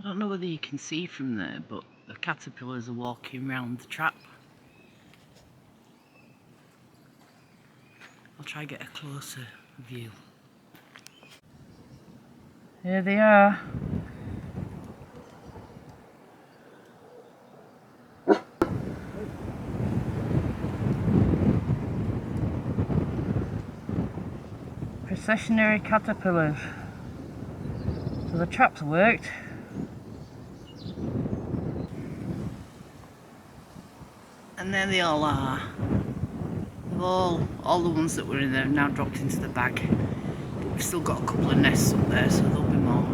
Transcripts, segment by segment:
don't know whether you can see from there, but the caterpillars are walking round the trap. I'll try and get a closer view. Here they are. Processionary caterpillars. So the trap's worked. And there they all are. All the ones that were in there have now dropped into the bag. But we've still got a couple of nests up there, so there'll be more.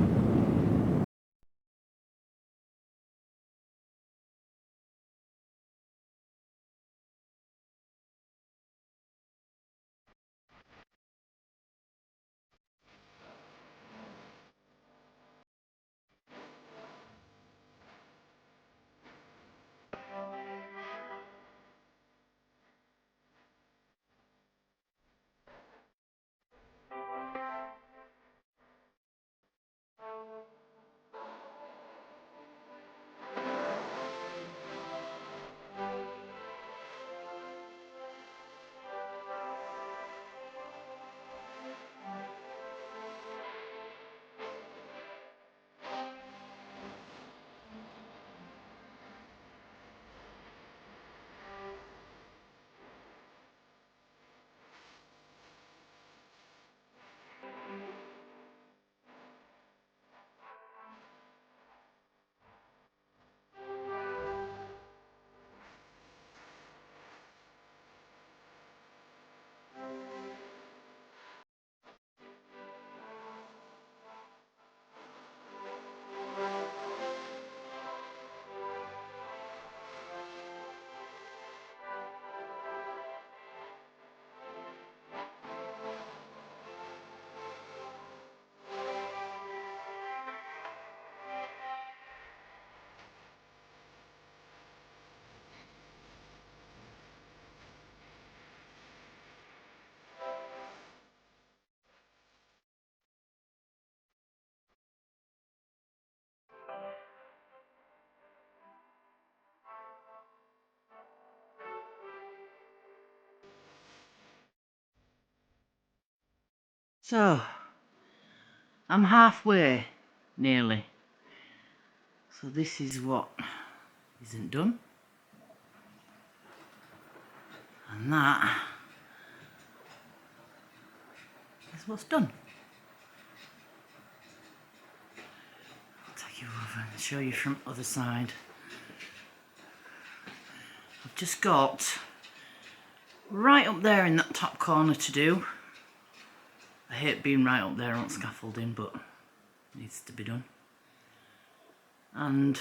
So, I'm halfway, nearly. So this is what isn't done. And that is what's done. I'll take you over and show you from the other side. I've just got right up there in that top corner to do. I hate being right up there on scaffolding, but it needs to be done. And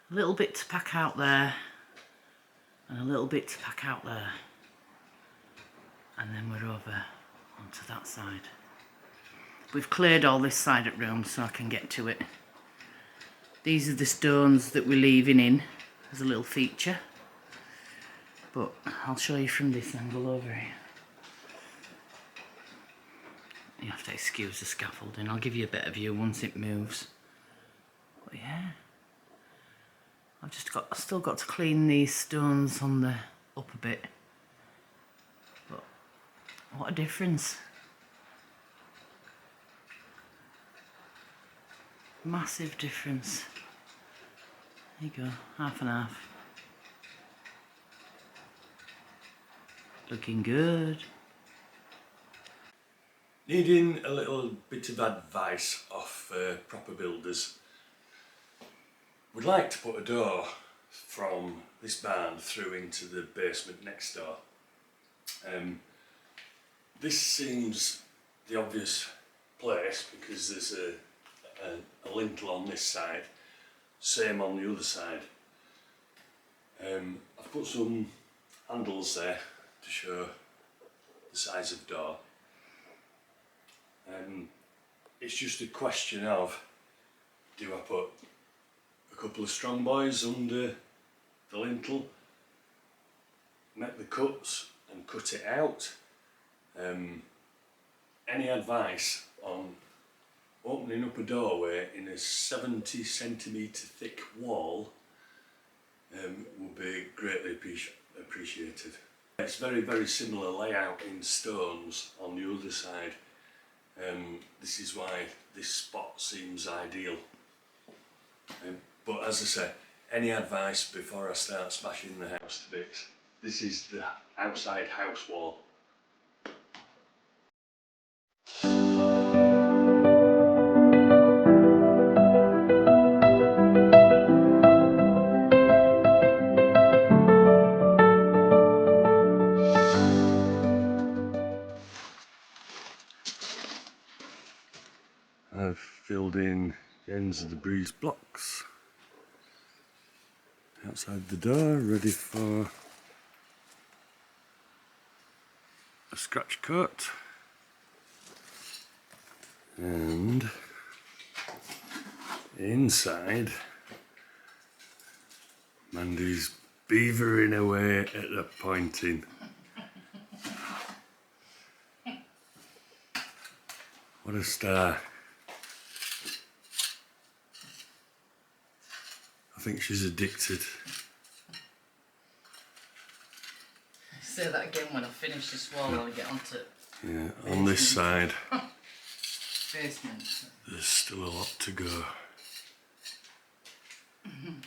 a little bit to pack out there, and a little bit to pack out there. And then we're over onto that side. We've cleared all this side of room so I can get to it. These are the stones that we're leaving in as a little feature. But I'll show you from this angle over here. You have to excuse the scaffolding. I'll give you a better view once it moves. But yeah, I've still got to clean these stones on the upper bit. But what a difference! Massive difference. There you go, half and half. Looking good. Needing a little bit of advice off proper builders. We'd like to put a door from this barn through into the basement next door. This seems the obvious place because there's a lintel on this side, same on the other side. I've put some handles there to show the size of door. It's just a question of, do I put a couple of strong boys under the lintel, make the cuts and cut it out? Any advice on opening up a doorway in a 70 centimetre thick wall will be greatly appreciated. It's very, very similar layout in stones on the other side. This is why this spot seems ideal. But as I say, any advice before I start smashing the house to bits? This is the outside house wall. I've filled in the ends of the breeze blocks outside the door, ready for a scratch coat, and inside Mandy's beavering away at the pointing. What a star. I think she's addicted. Say that again when I finish this wall and I get onto Yeah, on this side basement. there's still a lot to go. And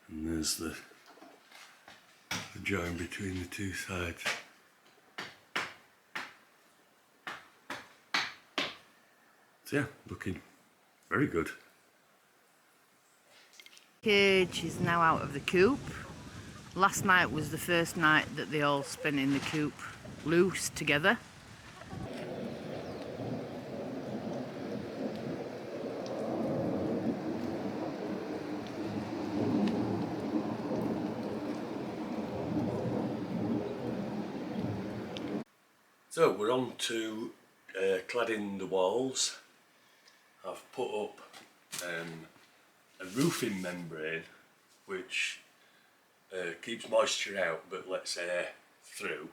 there's the join between the two sides. So yeah, looking very good. Cage is now out of the coop. Last night was the first night that they all spent in the coop loose together. So we're on to cladding the walls. I've put up a roofing membrane which keeps moisture out but lets air through,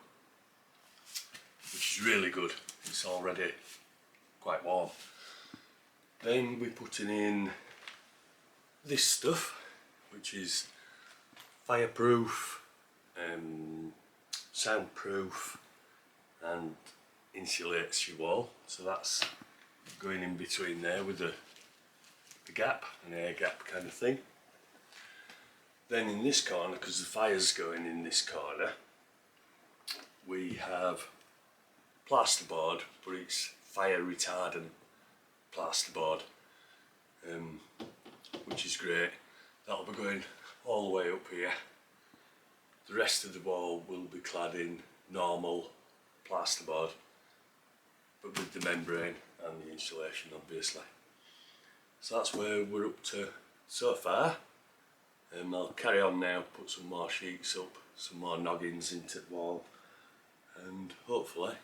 which is really good. It's already quite warm. Then we're putting in this stuff, which is fireproof, soundproof, and insulates your wall. So that's going in between there with the gap, an air gap kind of thing. Then in this corner, because the fire's going in this corner, we have plasterboard, but it's fire retardant plasterboard, which is great. That'll be going all the way up here. The rest of the wall will be clad in normal plasterboard, but with the membrane and the insulation obviously. So that's where we're up to so far. I'll carry on now, put some more sheets up, some more noggins into the wall, and hopefully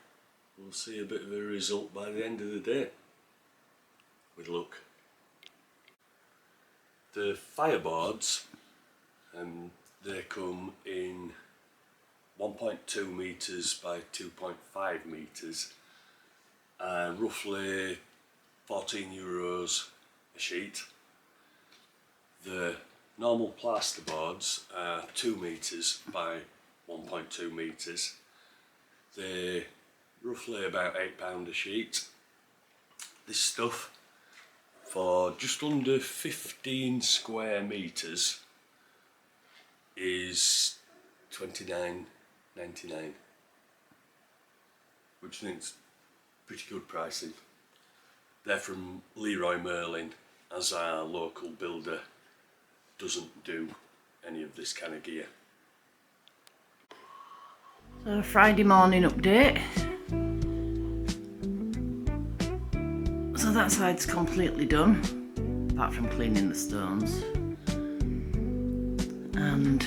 we'll see a bit of a result by the end of the day, with luck. The fireboards, they come in 1.2 metres by 2.5 metres, roughly €14 a sheet. The normal plasterboards are 2 metres by 1.2 metres. They're roughly about £8 a sheet. This stuff, for just under 15 square metres, is $29.99, which I think's pretty good pricing. They're from Leroy Merlin, as our local builder doesn't do any of this kind of gear. So Friday morning update. So that side's completely done, apart from cleaning the stones. And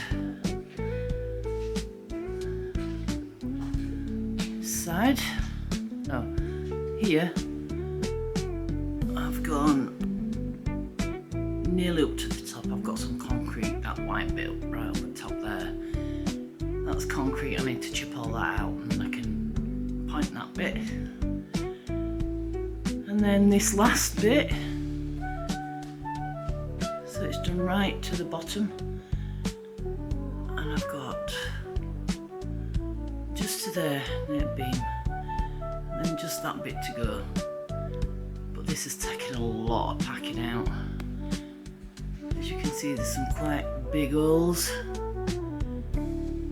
this side, oh, here I've gone nearly up to the top. I've got some concrete, that white bit right up the top there. That's concrete. I need to chip all that out and then I can point that bit. And then this last bit, so it's done right to the bottom, and I've got just to there, net beam, and then just that bit to go. But this has taken a lot of packing out. As you can see, there's some quite big holes,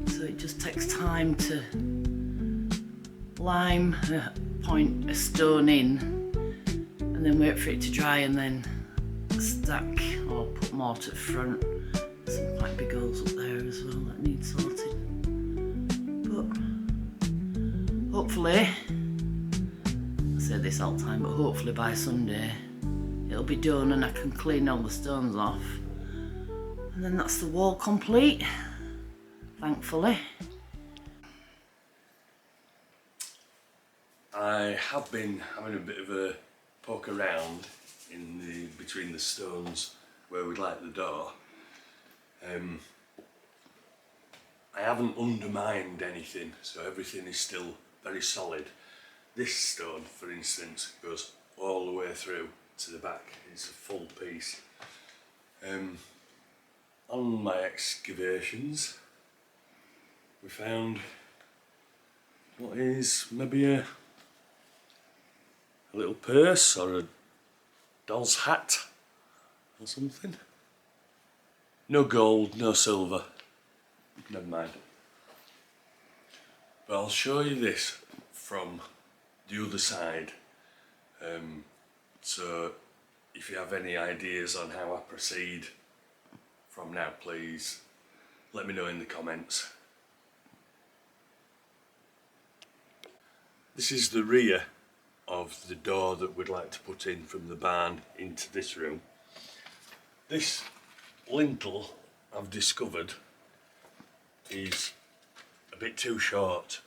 so it just takes time to lime, point a stone in, and then wait for it to dry, and then stack or put more to the front. There's some quite big holes up there as well that need sorting. But hopefully, I say this all the time, but hopefully by Sunday it'll be done and I can clean all the stones off. And then that's the wall complete, thankfully. I have been having a bit of a poke around in between the stones where we'd like the door. I haven't undermined anything, so everything is still very solid. This stone, for instance, goes all the way through to the back. It's a full piece. On my excavations, we found what is maybe a little purse or a doll's hat or something. No gold, no silver, never mind. But I'll show you this from the other side. So if you have any ideas on how I proceed from now, please let me know in the comments. This is the rear of the door that we'd like to put in from the barn into this room. This lintel, I've discovered, is a bit too short.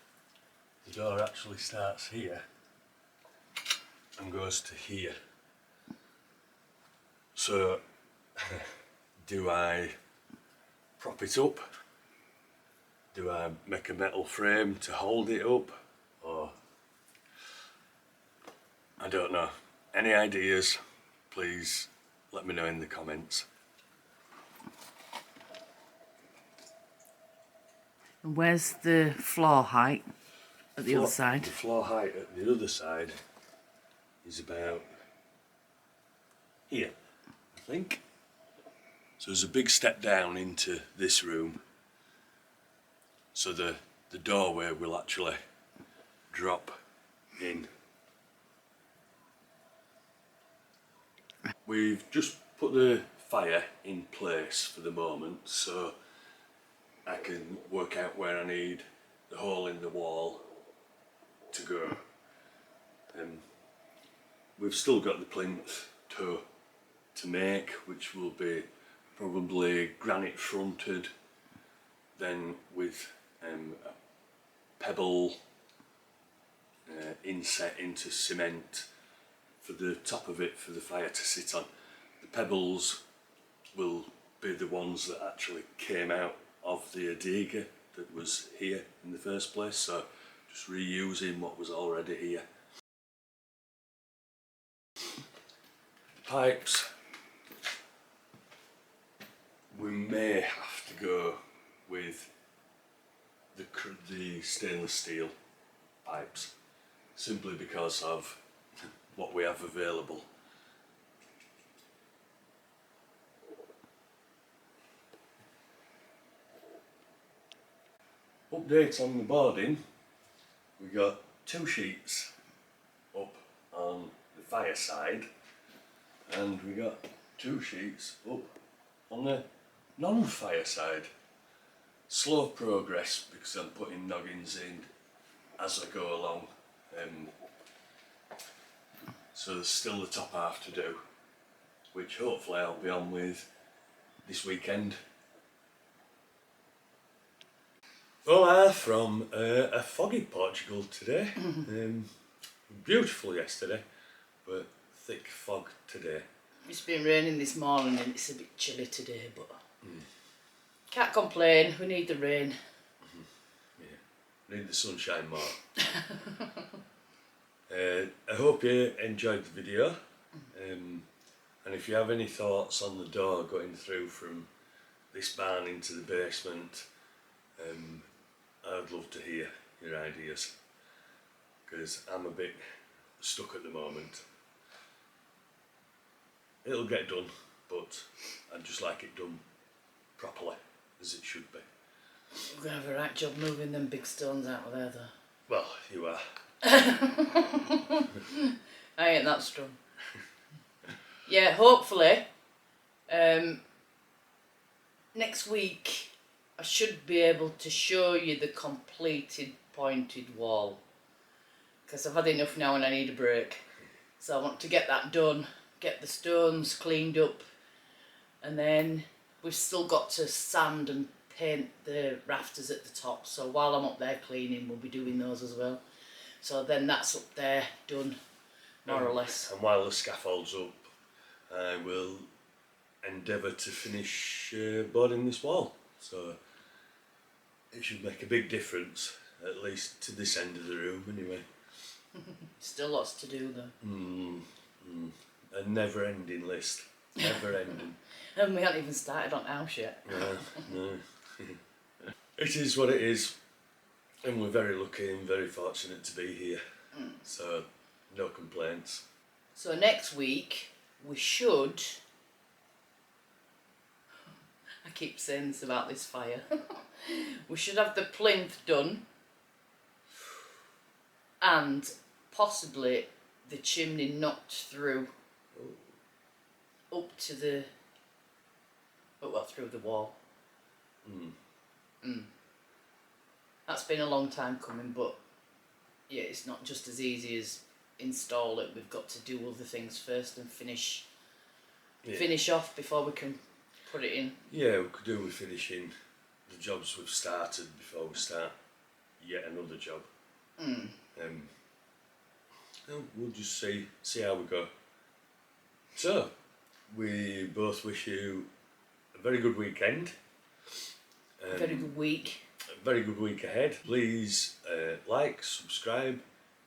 The door actually starts here and goes to here. So do I prop it up? Do I make a metal frame to hold it up? Or I don't know. Any ideas, please let me know in the comments. And where's the floor height at the other side? The floor height at the other side is about here, I think. So there's a big step down into this room. So the doorway will actually drop in. We've just put the fire in place for the moment, so I can work out where I need the hole in the wall to go. We've still got the plinth toe to make, which will be probably granite fronted, then with a pebble inset into cement for the top of it for the fire to sit on. The pebbles will be the ones that actually came out of the adega that was here in the first place, so just reusing what was already here. Pipes, we may have to go with the stainless steel pipes, simply because of what we have available. Update on the boarding, we got 2 sheets up on the fire side, and we got 2 sheets up on the non-fire side. Slow progress because I'm putting noggins in as I go along. So there's still the top half to do, which hopefully I'll be on with this weekend. Hola from a foggy Portugal today. Beautiful yesterday, but thick fog today. It's been raining this morning and it's a bit chilly today, but can't complain, we need the rain. Yeah, need the sunshine more. I hope you enjoyed the video, and if you have any thoughts on the door going through from this barn into the basement, I'd love to hear your ideas, because I'm a bit stuck at the moment. It'll get done, but I'd just like it done properly, as it should be. We're going to have a right job moving them big stones out of there though. Well, you are. I ain't that strong. Yeah, hopefully next week I should be able to show you the completed pointed wall, because I've had enough now and I need a break. So I want to get that done, get the stones cleaned up, and then we've still got to sand and paint the rafters at the top. So while I'm up there cleaning, we'll be doing those as well. So then that's up there done, more or less. And while the scaffold's up, I will endeavour to finish boarding this wall. So it should make a big difference, at least to this end of the room anyway. Still lots to do though. A never-ending list. Never ending. And we haven't even started on the house yet. No. It is what it is, and we're very lucky and very fortunate to be here. So no complaints. So next week we should, I keep saying this about this fire, we should have the plinth done and possibly the chimney knocked through up to the, through the wall. That's been a long time coming, but yeah, it's not just as easy as install it. We've got to do other things first and finish off before we can put it in. Yeah, we could do with finishing the jobs we've started before we start yet another job. We'll just see how we go. So, we both wish you a very good weekend. Very good week. A very good week ahead. Please like, subscribe,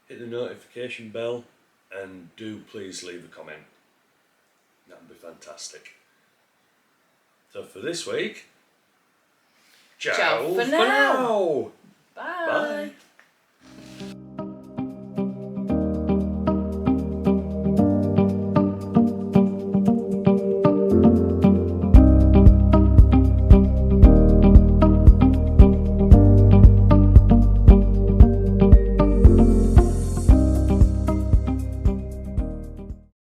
hit the notification bell, and do please leave a comment. That would be fantastic. So for this week, ciao Ciao for now. now. Bye. Bye.